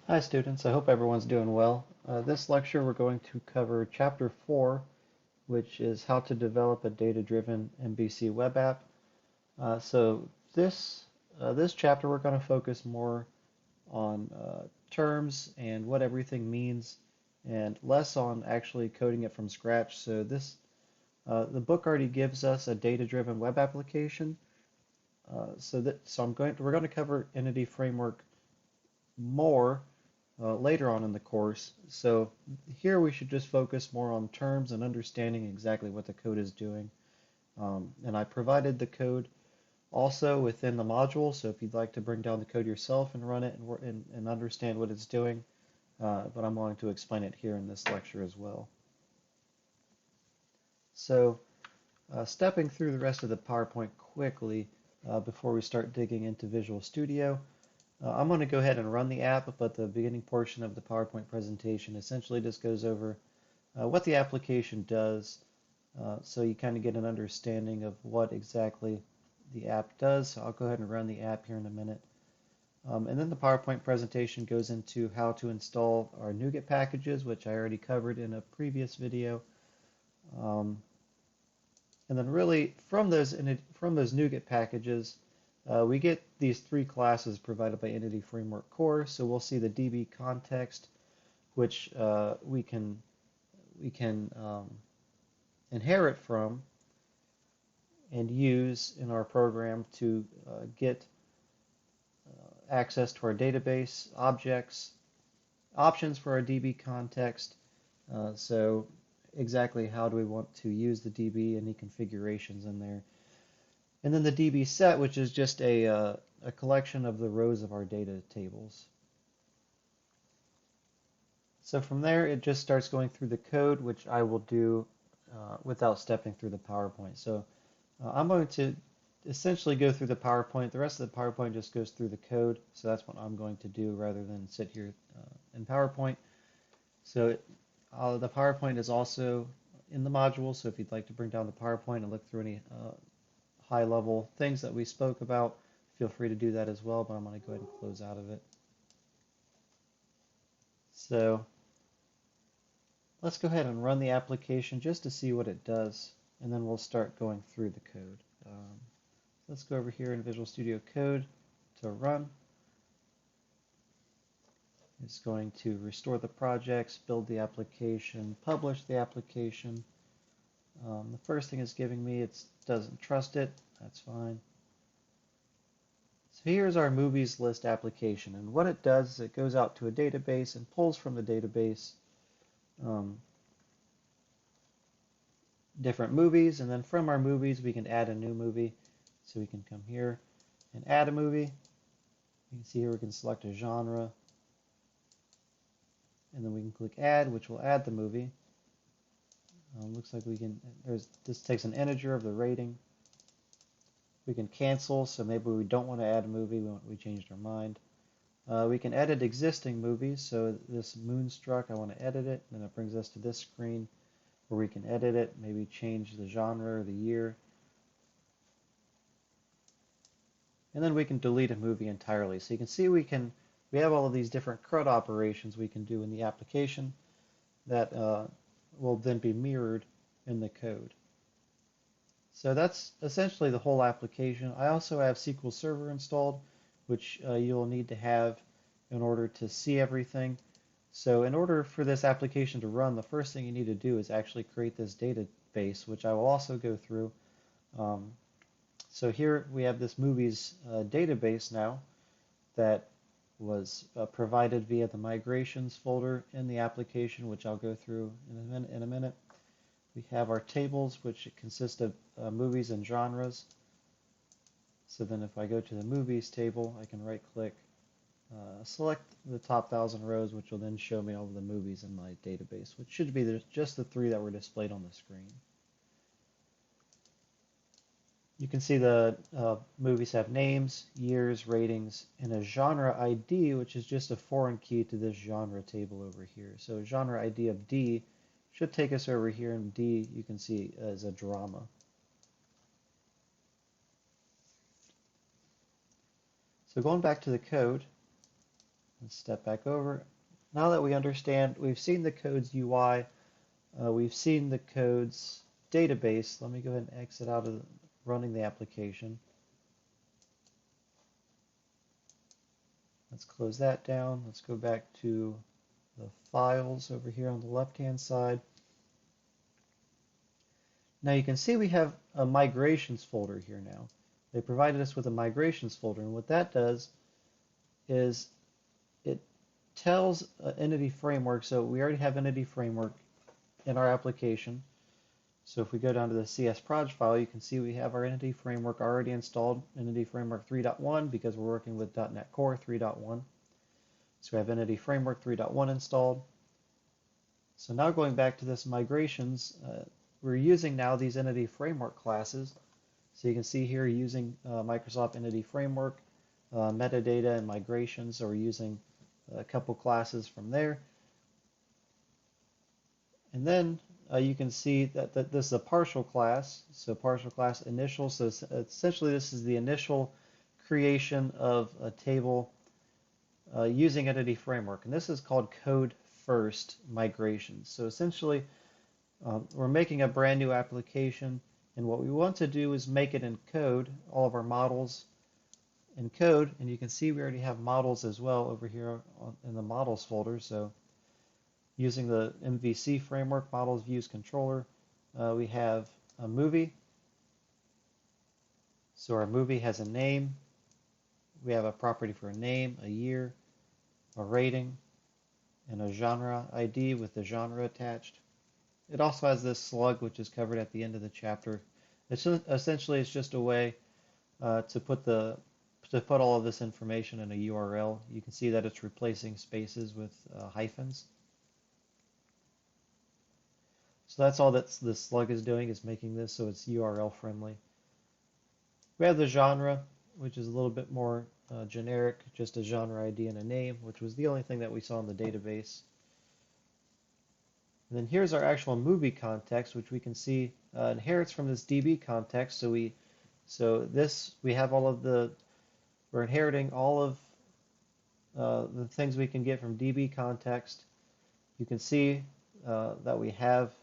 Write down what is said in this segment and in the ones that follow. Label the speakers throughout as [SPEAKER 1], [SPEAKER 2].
[SPEAKER 1] Hi students, I hope everyone's doing well. This lecture we're going to cover Chapter 4, which is how to develop a data-driven MVC web app. So this chapter we're going to focus more on terms and what everything means and less on actually coding it from scratch. So the book already gives us a data-driven web application. We're going to cover Entity Framework more later on in the course. So here we should just focus more on terms and understanding exactly what the code is doing. And I provided the code also within the module, so if you'd like to bring down the code yourself and run it and understand what it's doing, but I'm going to explain it here in this lecture as well. So stepping through the rest of the PowerPoint quickly before we start digging into Visual Studio. I'm going to go ahead and run the app, but the beginning portion of the PowerPoint presentation essentially just goes over what the application does, so you kind of get an understanding of what exactly the app does. So I'll go ahead and run the app here in a minute. And then the PowerPoint presentation goes into how to install our NuGet packages, which I already covered in a previous video. Um, and then really from those NuGet packages, we get these three classes provided by Entity Framework Core. So we'll see the DB context, which we can inherit from and use in our program to get access to our database objects, options for our DB context. So exactly how do we want to use the DB, any configurations in there. And then the DB set, which is just a collection of the rows of our data tables. So from there, it just starts going through the code, which I will do without stepping through the PowerPoint. So I'm going to essentially go through the PowerPoint. The rest of the PowerPoint just goes through the code. So that's what I'm going to do rather than sit here in PowerPoint. So the PowerPoint is also in the module. So if you'd like to bring down the PowerPoint and look through any high-level things that we spoke about, feel free to do that as well, but I'm going to go ahead and close out of it. So let's go ahead and run the application just to see what it does, and then we'll start going through the code. Let's go over here in Visual Studio Code to run. It's going to restore the projects, build the application, publish the application. The first thing it's giving me, it doesn't trust it. That's fine. So here's our movies list application, and what it does is it goes out to a database and pulls from the database different movies, and then from our movies we can add a new movie. So we can come here and add a movie. You can see here we can select a genre, and then we can click add, which will add the movie. Looks like this takes an integer of the rating. We can cancel, so maybe we don't want to add a movie, we changed our mind. We can edit existing movies, so this Moonstruck, I want to edit it, and then it brings us to this screen where we can edit it, maybe change the genre or the year. And then we can delete a movie entirely. So you can see we have all of these different CRUD operations we can do in the application that will then be mirrored in the code. So that's essentially the whole application. I also have SQL Server installed, which you'll need to have in order to see everything. So in order for this application to run, the first thing you need to do is actually create this database, which I will also go through. So here we have this movies database now that was provided via the migrations folder in the application, which I'll go through in a minute. We have our tables, which consist of movies and genres. So then if I go to the movies table, I can right-click, select the top 1,000 rows, which will then show me all of the movies in my database, which should be just the 3 that were displayed on the screen. You can see the movies have names, years, ratings, and a genre ID, which is just a foreign key to this genre table over here. So genre ID of D should take us over here, and D you can see as a drama. So going back to the code, Let's step back over. Now that we understand, we've seen the code's UI, we've seen the code's database. Let me go ahead and exit out of running the application. Let's close that down. Let's go back to the files over here on the left-hand side. Now you can see we have a migrations folder here now. They provided us with a migrations folder, and what that does is it tells Entity Framework, so we already have Entity Framework in our application. So if we go down to the CS project file, you can see we have our Entity Framework already installed, Entity Framework 3.1, because we're working with .NET Core 3.1. So we have Entity Framework 3.1 installed. So now going back to this migrations, we're using now these Entity Framework classes. So you can see here using Microsoft Entity Framework, metadata and migrations, so we're using a couple classes from there. And then you can see that this is a partial class, so partial class initial. So essentially this is the initial creation of a table using Entity Framework, and this is called code first migration. So essentially we're making a brand new application, and what we want to do is make it in code, all of our models in code, and you can see we already have models as well over here in the models folder. So using the MVC framework, models views controller, we have a movie. So our movie has a name. We have a property for a name, a year, a rating, and a genre ID with the genre attached. It also has this slug, which is covered at the end of the chapter. Essentially, it's just a way to put all of this information in a URL. You can see that it's replacing spaces with hyphens. So that's all that this slug is doing, is making this so it's URL friendly. We have the genre, which is a little bit more generic, just a genre ID and a name, which was the only thing that we saw in the database. And then here's our actual movie context, which we can see inherits from this DB context. So we have we're inheriting all of the things we can get from DB context. You can see that we have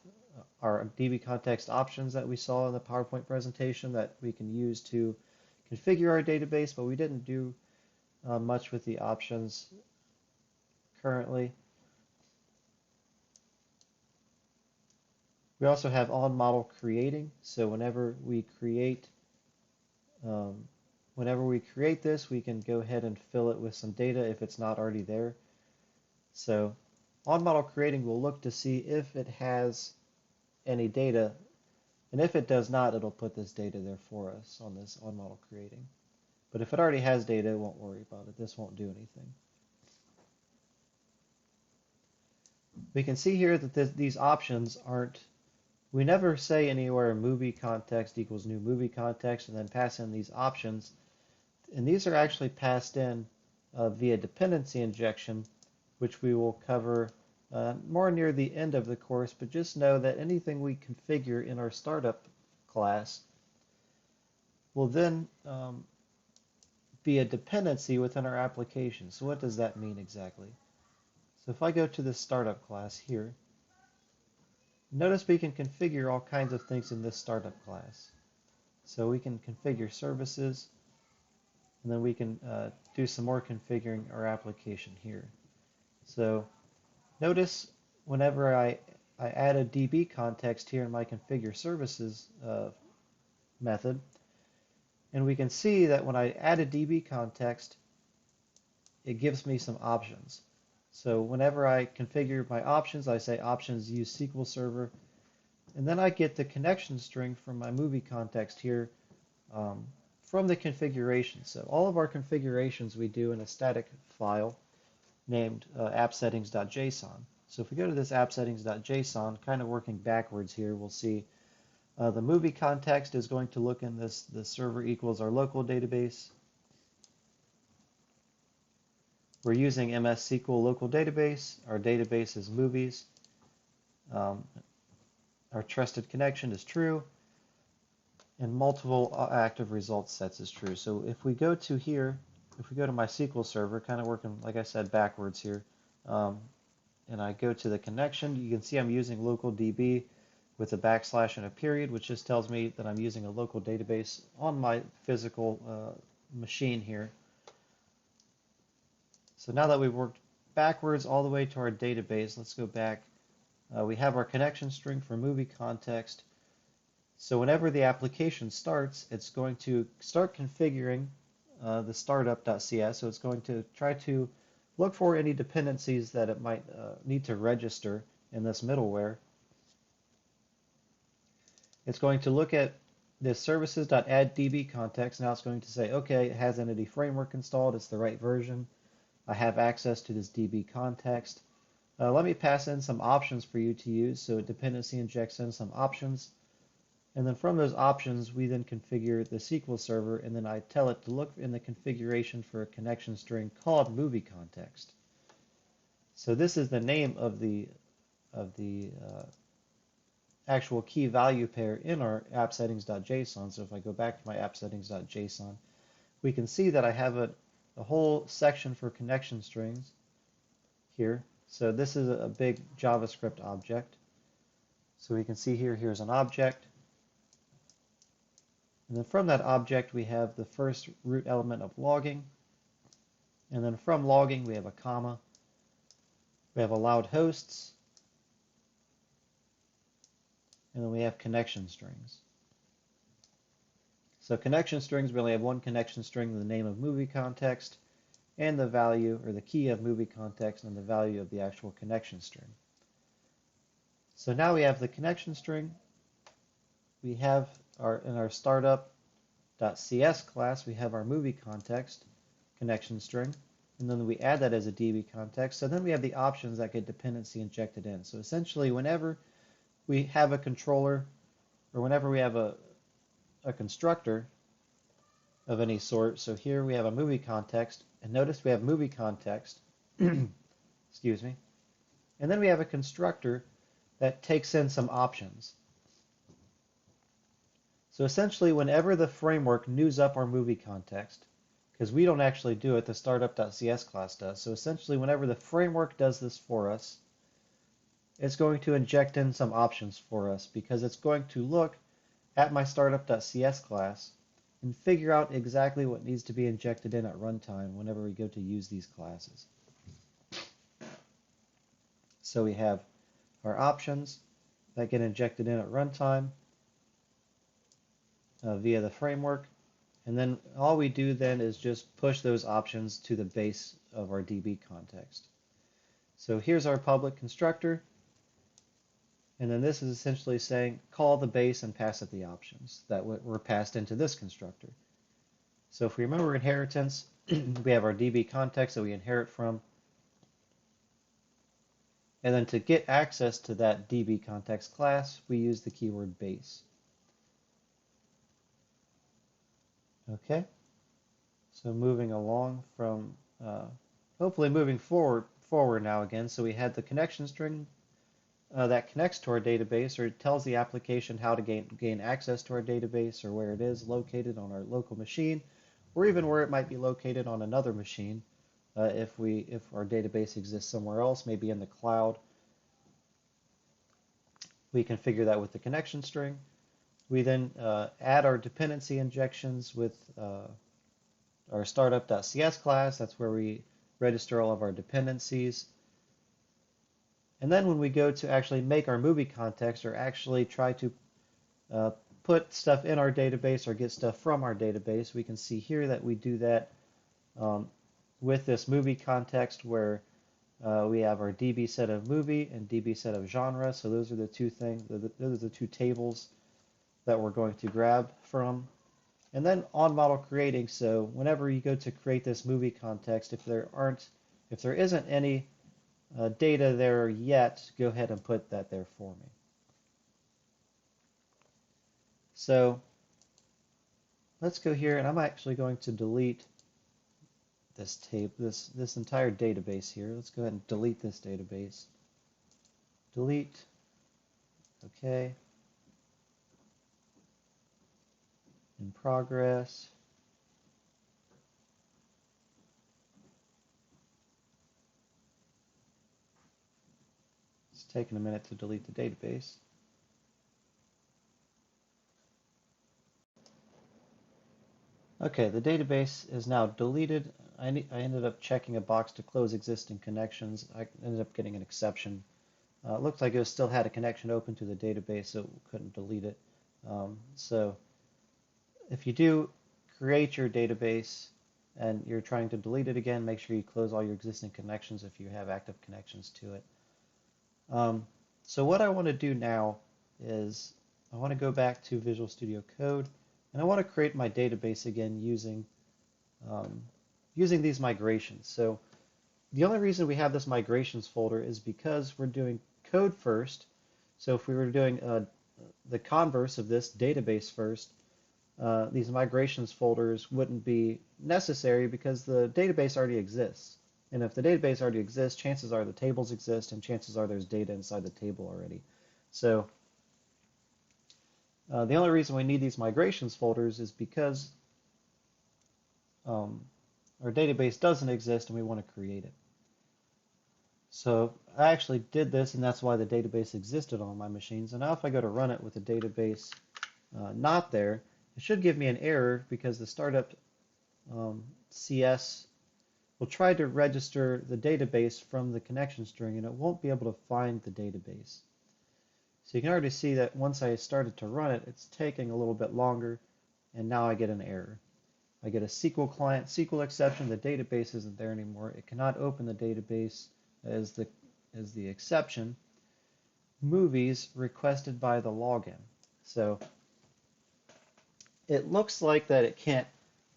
[SPEAKER 1] our DB context options that we saw in the PowerPoint presentation that we can use to configure our database, but we didn't do much with the options currently. We also have on model creating. So whenever we create this, we can go ahead and fill it with some data if it's not already there. So on model creating will look to see if it has any data, and if it does not, it'll put this data there for us on this on model creating. But if it already has data, it won't worry about it. This won't do anything. We can see here that these options aren't, we never say anywhere movie context equals new movie context and then pass in these options. And these are actually passed in via dependency injection, which we will cover more near the end of the course, but just know that anything we configure in our startup class will then be a dependency within our application. So what does that mean exactly? So if I go to the startup class here, notice we can configure all kinds of things in this startup class. So we can configure services, and then we can do some more configuring our application here. So notice whenever I add a DB context here in my configure services method, and we can see that when I add a DB context, it gives me some options. So whenever I configure my options, I say options use SQL Server, and then I get the connection string from my movie context here from the configuration. So all of our configurations we do in a static file named appsettings.json. So if we go to this appsettings.json, kind of working backwards here, we'll see the movie context is going to look in this, the server equals our local database. We're using MS SQL local database. Our database is movies. Our trusted connection is true. And multiple active results sets is true. So if we go to here, if we go to my SQL server, kind of working, like I said, backwards here, um, and I go to the connection, you can see I'm using local DB with a backslash and a period, which just tells me that I'm using a local database on my physical machine here. So now that we've worked backwards all the way to our database, let's go back. We have our connection string for movie context. So whenever the application starts, it's going to start configuring the startup.cs. So it's going to try to look for any dependencies that it might need to register in this middleware. It's going to look at this services.addDB context. Now it's going to say, okay, it has Entity Framework installed. It's the right version. I have access to this DB context. Let me pass in some options for you to use. So dependency injects in some options. And then from those options, we then configure the SQL server, and then I tell it to look in the configuration for a connection string called movie context. So this is the name of the actual key value pair in our app settings.json. So if I go back to my app settings.json, we can see that I have a whole section for connection strings here. So this is a big JavaScript object. So we can see here, here's an object. And then from that object, we have the first root element of logging. And then from logging, we have a comma. We have allowed hosts. And then we have connection strings. So connection strings, we only have one connection string, the name of movie context, and the value, or the key of movie context, and the value of the actual connection string. So now we have the connection string. We have in our startup.cs class, we have our movie context connection string, and then we add that as a DB context. So then we have the options that get dependency injected in. So essentially, whenever we have a controller, or whenever we have a constructor of any sort, so here we have a movie context, and notice we have movie context, excuse me, and then we have a constructor that takes in some options. So essentially, whenever the framework news up our movie context, because we don't actually do it, the startup.cs class does. So essentially, whenever the framework does this for us, it's going to inject in some options for us, because it's going to look at my startup.cs class and figure out exactly what needs to be injected in at runtime whenever we go to use these classes. So we have our options that get injected in at runtime via the framework, and then all we do then is just push those options to the base of our DB context. So here's our public constructor, and then this is essentially saying call the base and pass it the options that were passed into this constructor. So if we remember inheritance, we have our DB context that we inherit from, and then to get access to that DB context class, we use the keyword base. Okay, so moving along from, hopefully moving forward now again. So we had the connection string that connects to our database, or it tells the application how to gain access to our database, or where it is located on our local machine, or even where it might be located on another machine if our database exists somewhere else, maybe in the cloud. We configure that with the connection string. We then add our dependency injections with our startup.cs class. That's where we register all of our dependencies. And then when we go to actually make our movie context, or actually try to put stuff in our database or get stuff from our database, we can see here that we do that with this movie context, where we have our DB set of movie and DB set of genre. So those are the two things, those are the two tables that we're going to grab from. And then on model creating, so whenever you go to create this movie context, if there isn't any data there yet, go ahead and put that there for me. So let's go here, and I'm actually going to delete this this entire database here. Let's go ahead and delete this database. Delete. Okay. In progress. It's taking a minute to delete the database. Okay, the database is now deleted. I ended up checking a box to close existing connections. I ended up getting an exception. It looked like it still had a connection open to the database, so it couldn't delete it. So if you do create your database and you're trying to delete it again, make sure you close all your existing connections if you have active connections to it. So what I want to do now is I want to go back to Visual Studio Code and I want to create my database again using these migrations. So the only reason we have this migrations folder is because we're doing code first. So if we were doing the converse of this, database first, these migrations folders wouldn't be necessary because the database already exists. And if the database already exists, chances are the tables exist, and chances are there's data inside the table already. So the only reason we need these migrations folders is because our database doesn't exist and we want to create it. So I actually did this, and that's why the database existed on my machines. And now if I go to run it with the database not there, it should give me an error because the startup CS will try to register the database from the connection string, and it won't be able to find the database. So you can already see that once I started to run it, it's taking a little bit longer, and now I get an error. I get a SQL client, SQL exception, the database isn't there anymore. It cannot open the database as the exception. Movies requested by the login. So it looks like that it can't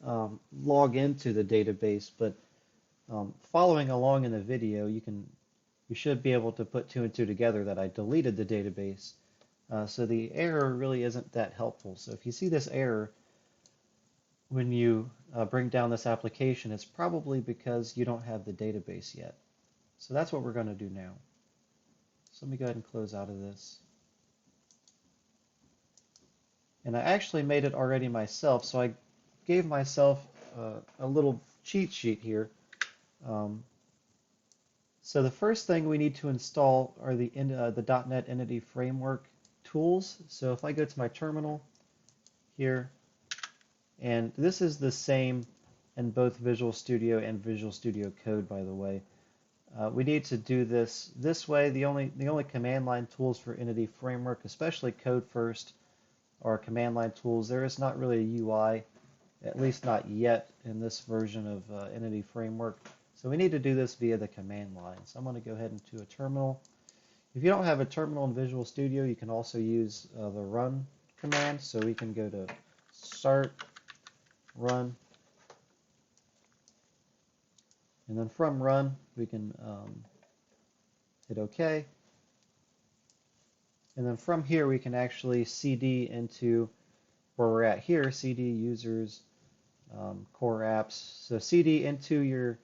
[SPEAKER 1] log into the database, but following along in the video, you should be able to put two and two together that I deleted the database. So the error really isn't that helpful. So if you see this error when you bring down this application, it's probably because you don't have the database yet. So that's what we're going to do now. So let me go ahead and close out of this. And I actually made it already myself, so I gave myself a little cheat sheet here. So the first thing we need to install are the .NET Entity Framework tools. So if I go to my terminal here, and this is the same in both Visual Studio and Visual Studio Code, by the way. We need to do this way. The only command line tools for Entity Framework, especially Code First, are command line tools. There is not really a UI, at least not yet in this version of Entity Framework. So we need to do this via the command line. So I'm going to go ahead into a terminal. If you don't have a terminal in Visual Studio, you can also use the run command. So we can go to start, run, and then from run, we can hit OK. And then from here, we can actually CD into where we're at here, CD users, core apps. So CD into your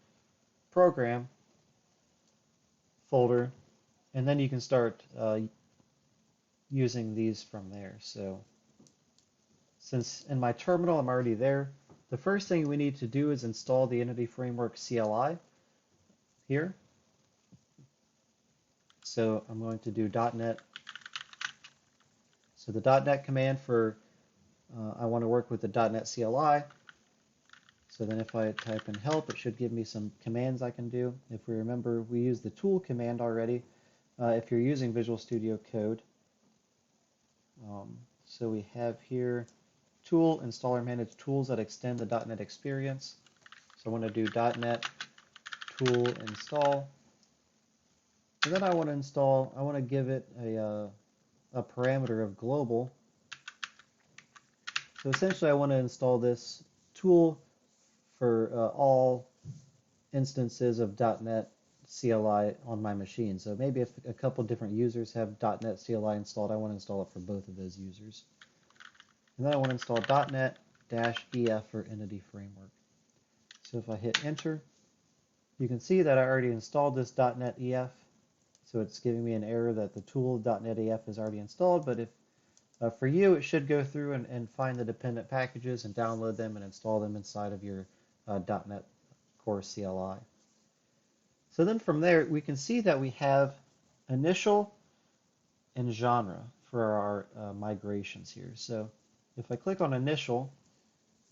[SPEAKER 1] program folder, and then you can start using these from there. So since in my terminal I'm already there, the first thing we need to do is install the Entity Framework CLI here. So I'm going to do .NET. So the .NET command for I want to work with the .NET CLI. So then if I type in help, it should give me some commands I can do. If we remember, we used the tool command already if you're using Visual Studio Code. So we have here tool, install or manage tools that extend the .NET experience. So I want to do .NET tool install. And then I want to give it a parameter of global. So essentially I want to install this tool for all instances of .NET CLI on my machine. So maybe if a couple different users have .NET CLI installed, I want to install it for both of those users. And then I want to install .NET-EF for Entity Framework. So if I hit enter, you can see that I already installed this .NET-EF. So it's giving me an error that the tool .NET-EF is already installed, but if for you, it should go through and find the dependent packages and download them and install them inside of your .NET Core CLI. So then from there, we can see that we have initial and genre for our migrations here. So if I click on initial,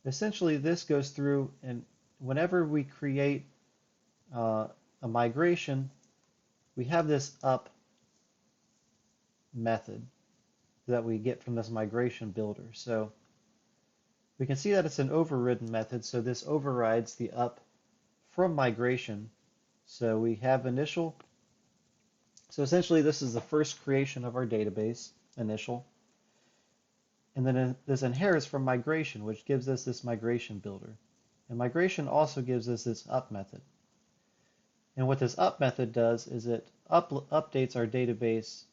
[SPEAKER 1] essentially this goes through, and whenever we create a migration, we have this up method that we get from this migration builder. So we can see that it's an overridden method, so this overrides the up from migration. So we have initial. So essentially this is the first creation of our database, initial. And then this inherits from migration, which gives us this migration builder. And migration also gives us this up method. And what this up method does is it updates our database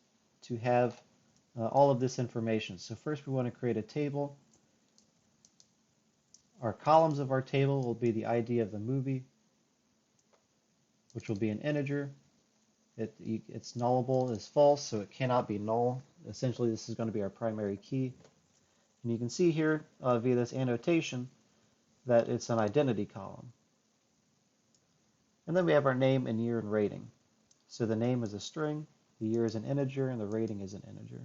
[SPEAKER 1] to have all of this information. So first we want to create a table. Our columns of our table will be the ID of the movie, which will be an integer. It's nullable is false, so it cannot be null. Essentially, this is going to be our primary key. And you can see here via this annotation that it's an identity column. And then we have our name and year and rating. So the name is a string, the year is an integer, and the rating is an integer.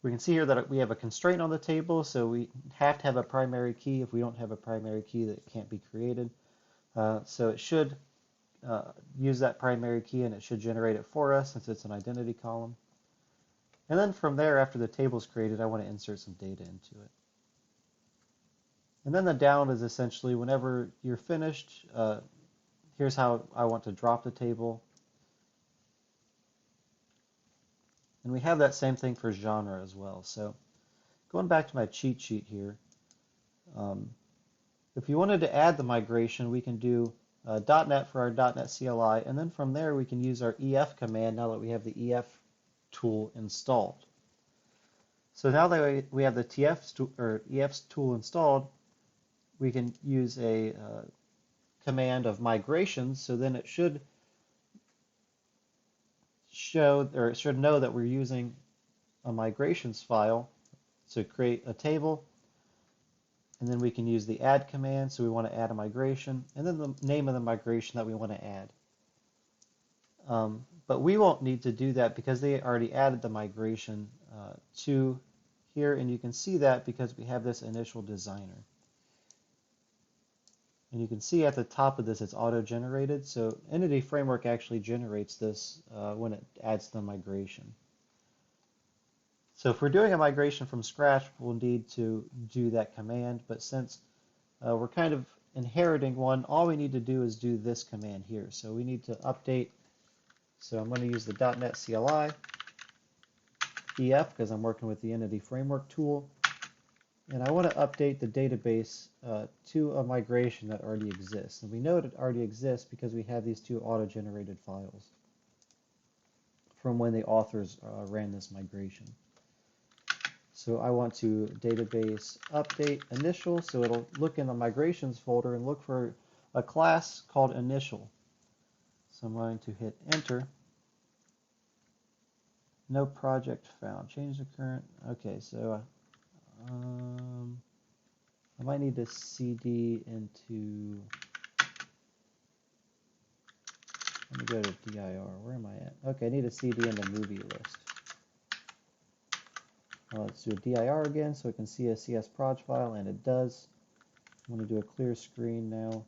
[SPEAKER 1] We can see here that we have a constraint on the table, so we have to have a primary key. If we don't have a primary key, that can't be created. So it should use that primary key, and it should generate it for us since it's an identity column. And then from there, after the table is created, I want to insert some data into it. And then the down is essentially whenever you're finished, here's how I want to drop the table. And we have that same thing for genre as well. So going back to my cheat sheet here, if you wanted to add the migration, we can do .NET for our .NET CLI, and then from there we can use our EF command now that we have the EF tool installed. So now that we have the EF tool installed, we can use a command of migrations, so then it should show, or it should know that we're using a migrations file to create a table, and then we can use the add command, so we want to add a migration, and then the name of the migration that we want to add. But we won't need to do that because they already added the migration to here, and you can see that because we have this initial designer. And you can see at the top of this it's auto-generated, so Entity Framework actually generates this when it adds the migration. So if we're doing a migration from scratch, we'll need to do that command, but since we're kind of inheriting one, all we need to do is do this command here. So we need to update, so I'm going to use the .NET CLI EF because I'm working with the Entity Framework tool, and I want to update the database to a migration that already exists. And we know it already exists because we have these two auto-generated files from when the authors ran this migration. So I want to database update initial, so it'll look in the migrations folder and look for a class called initial. So I'm going to hit enter. No project found. Change the current. Okay, so I might need to CD into, let me go to dir. Where am I at? Okay, I need a CD in the movie list. Let's do a dir again so it can see a CS proj file, and it does. I'm going to do a clear screen now.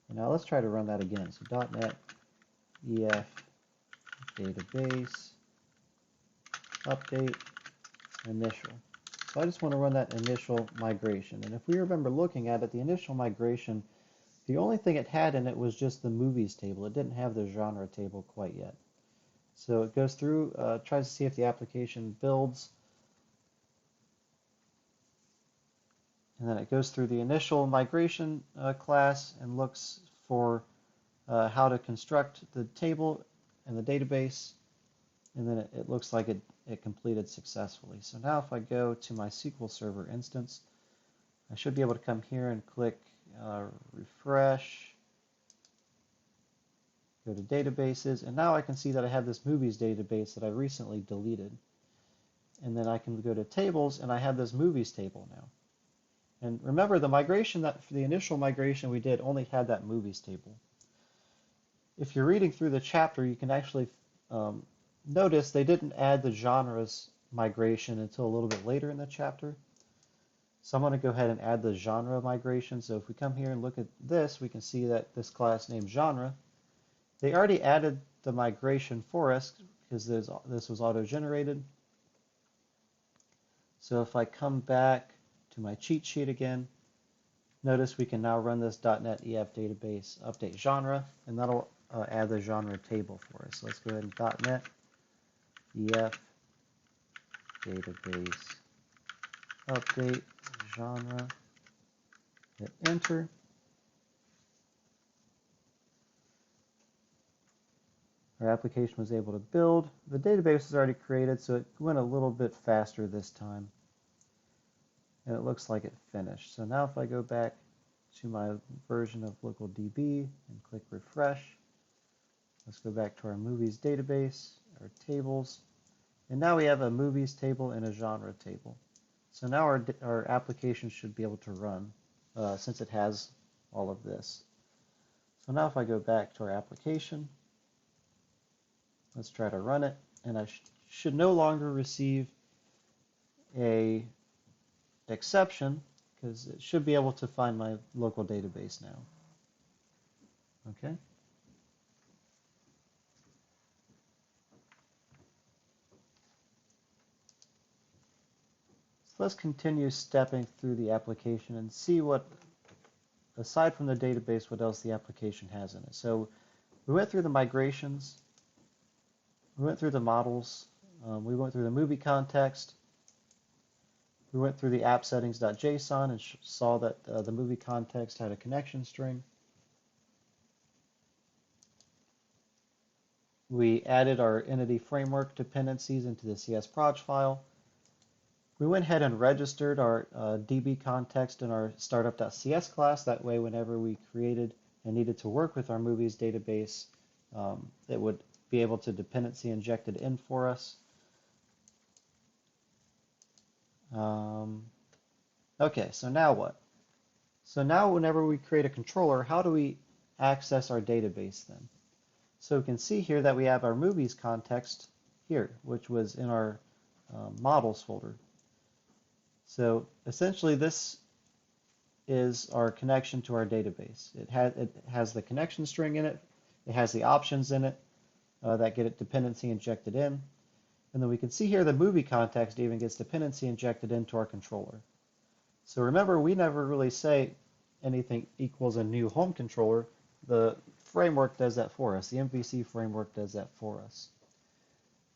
[SPEAKER 1] And now let's try to run that again. So .NET EF database update initial. So I just want to run that initial migration. And if we remember looking at it, the initial migration, the only thing it had in it was just the movies table. It didn't have the genre table quite yet. So it goes through, tries to see if the application builds, and then it goes through the initial migration class and looks for how to construct the table and the database, and then it looks like it completed successfully. So now if I go to my SQL Server instance, I should be able to come here and click refresh, go to databases, and now I can see that I have this movies database that I recently deleted. And then I can go to tables, and I have this movies table now. And remember, the migration, that for the initial migration we did only had that movies table. if you're reading through the chapter, you can actually notice they didn't add the genres migration until a little bit later in the chapter. So I'm going to go ahead and add the genre migration. So if we come here and look at this, we can see that this class named genre, they already added the migration for us because this was auto-generated. So if I come back to my cheat sheet again, notice we can now run this .NET EF database update genre, and that'll add the genre table for us. So let's go ahead and .NET EF database update genre, hit enter. Our application was able to build. The database is already created, so it went a little bit faster this time. And it looks like it finished. So now if I go back to my version of LocalDB and click refresh, let's go back to our movies database, our tables, and now we have a movies table and a genre table. So now our application should be able to run since it has all of this. So now if I go back to our application, let's try to run it, and I should no longer receive a exception because it should be able to find my local database now. Okay. So let's continue stepping through the application and see what, aside from the database, what else the application has in it. So we went through the migrations, we went through the models, we went through the movie context, we went through the app settings.json and saw that the movie context had a connection string. We added our entity framework dependencies into the CS_proj file. We went ahead and registered our DB context in our startup.cs class. That way, whenever we created and needed to work with our movies database, it would be able to dependency inject it in for us. Okay, so now what? So now whenever we create a controller, how do we access our database then? So we can see here that we have our movies context here, which was in our models folder. So essentially this is our connection to our database. It has the connection string in it, it has the options in it that get it dependency injected in, and then we can see here the movie context even gets dependency injected into our controller. So remember, we never really say anything equals a new home controller. The framework does that for us. The MVC framework does that for us.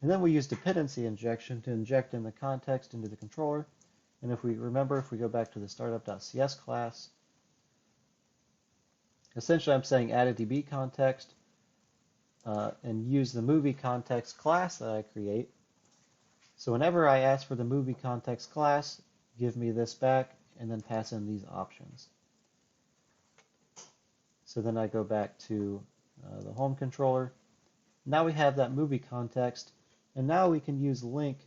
[SPEAKER 1] And then we use dependency injection to inject in the context into the controller. And if we remember, if we go back to the startup.cs class, essentially I'm saying add a DB context and use the movie context class that I create. So whenever I ask for the movie context class, give me this back and then pass in these options. So then I go back to the home controller. Now we have that movie context, and now we can use link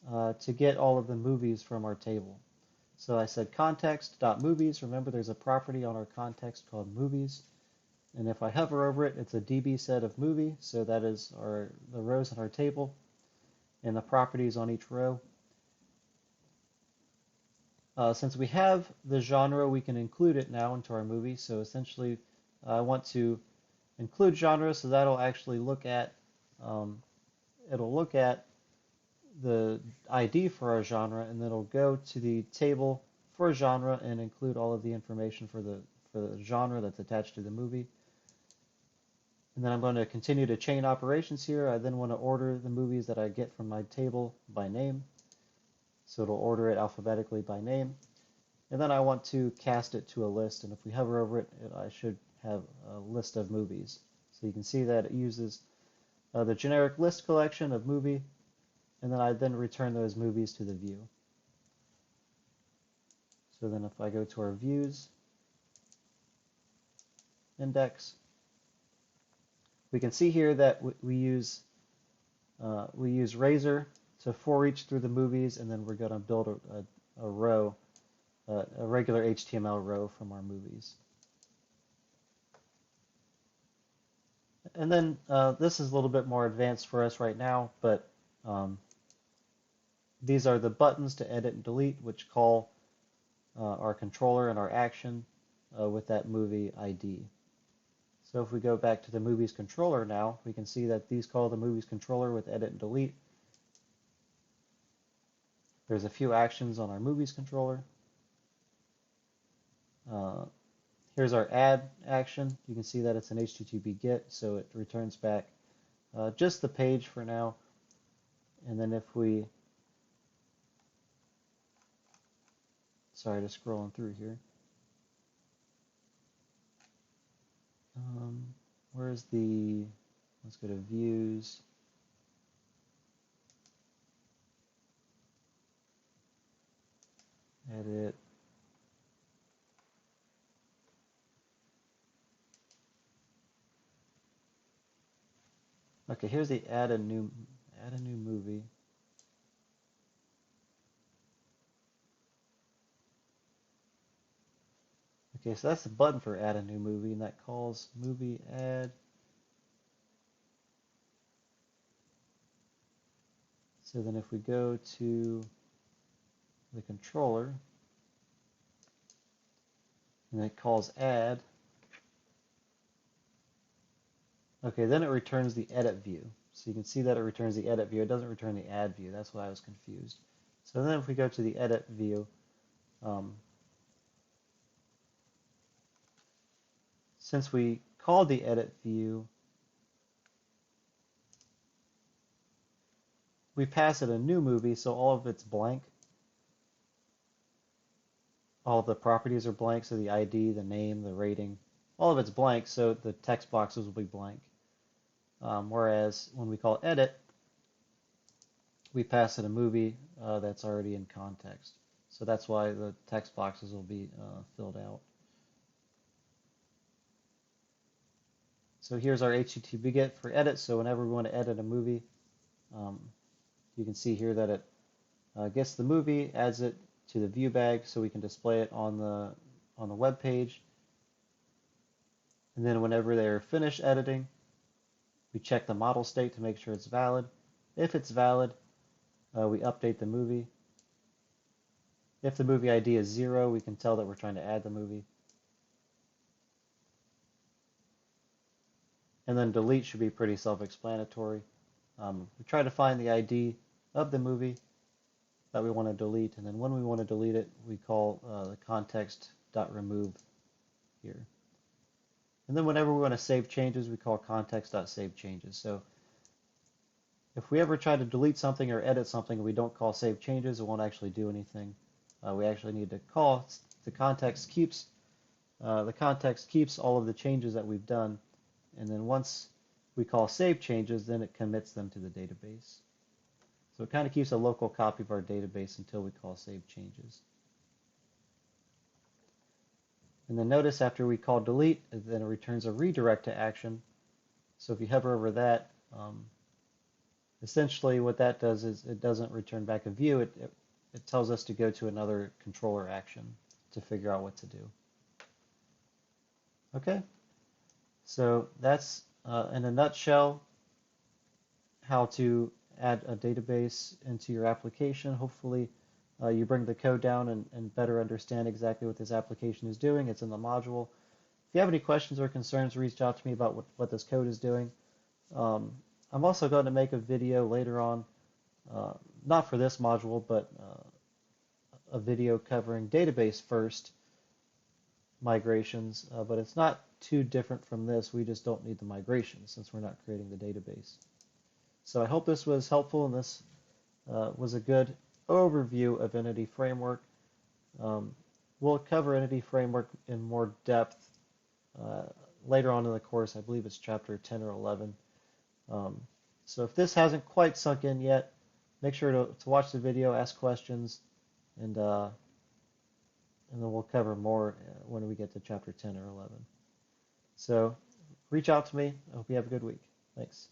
[SPEAKER 1] to get all of the movies from our table. So I said context.movies. Remember, there's a property on our context called movies. And if I hover over it, it's a DB set of movie. So that is the rows in our table and the properties on each row. Since we have the genre, we can include it now into our movie. So essentially, I want to include genre, so that'll actually look at the ID for our genre, and then it'll go to the table for genre and include all of the information for the genre that's attached to the movie. And then I'm going to continue to chain operations here. I then want to order the movies that I get from my table by name. So it'll order it alphabetically by name. And then I want to cast it to a list, and if we hover over it, I should have a list of movies. So you can see that it uses the generic list collection of movie, and then I then return those movies to the view. So then if I go to our views index, we can see here that we use Razor to for each through the movies, and then we're going to build a row, a regular HTML row from our movies. And then this is a little bit more advanced for us right now, but um, these are the buttons to edit and delete, which call our controller and our action with that movie ID. So if we go back to the movies controller now, we can see that these call the movies controller with edit and delete. There's a few actions on our movies controller. Uh, Here's our add action. You can see that it's an HTTP GET, so it returns back just the page for now. And then if we, sorry, just scrolling through here. Where's the, let's go to views. Edit. Okay, here's the add a new movie. Okay, so that's the button for add a new movie, and that calls movie add. So then if we go to the controller, and it calls add, okay, then it returns the edit view. So you can see that it returns the edit view. It doesn't return the add view. That's why I was confused. So then if we go to the edit view, since we called the edit view, we pass it a new movie, so all of it's blank. All the properties are blank, so the ID, the name, the rating, all of it's blank, so the text boxes will be blank. Whereas when we call edit, we pass it a movie that's already in context. So that's why the text boxes will be filled out. So here's our HTTP GET for edit. So whenever we want to edit a movie, you can see here that it gets the movie, adds it to the view bag so we can display it on the web page. And then whenever they're finished editing, we check the model state to make sure it's valid. If it's valid, we update the movie. If the movie ID is 0, we can tell that we're trying to add the movie. And then delete should be pretty self-explanatory. We try to find the ID of the movie that we want to delete, and then when we want to delete it, we call the context.remove here. And then whenever we want to save changes, we call context.saveChanges. So if we ever try to delete something or edit something and we don't call save changes, it won't actually do anything. We actually need to call the context keeps all of the changes that we've done, and then once we call save changes, then it commits them to the database. So it kind of keeps a local copy of our database until we call save changes. And then notice after we call delete, then it returns a redirect to action. So if you hover over that, essentially what that does is it doesn't return back a view. It tells us to go to another controller action to figure out what to do. Okay, so that's in a nutshell how to add a database into your application. Hopefully you bring the code down and better understand exactly what this application is doing. It's in the module. If you have any questions or concerns, reach out to me about what this code is doing. I'm also going to make a video later on, not for this module, but a video covering database first migrations, but it's not too different from this. We just don't need the migration since we're not creating the database. So I hope this was helpful, and this was a good overview of Entity Framework. We'll cover Entity Framework in more depth later on in the course. I believe it's chapter 10 or 11. So if this hasn't quite sunk in yet, make sure to watch the video, ask questions, and then we'll cover more when we get to chapter 10 or 11. So reach out to me. I hope you have a good week. Thanks.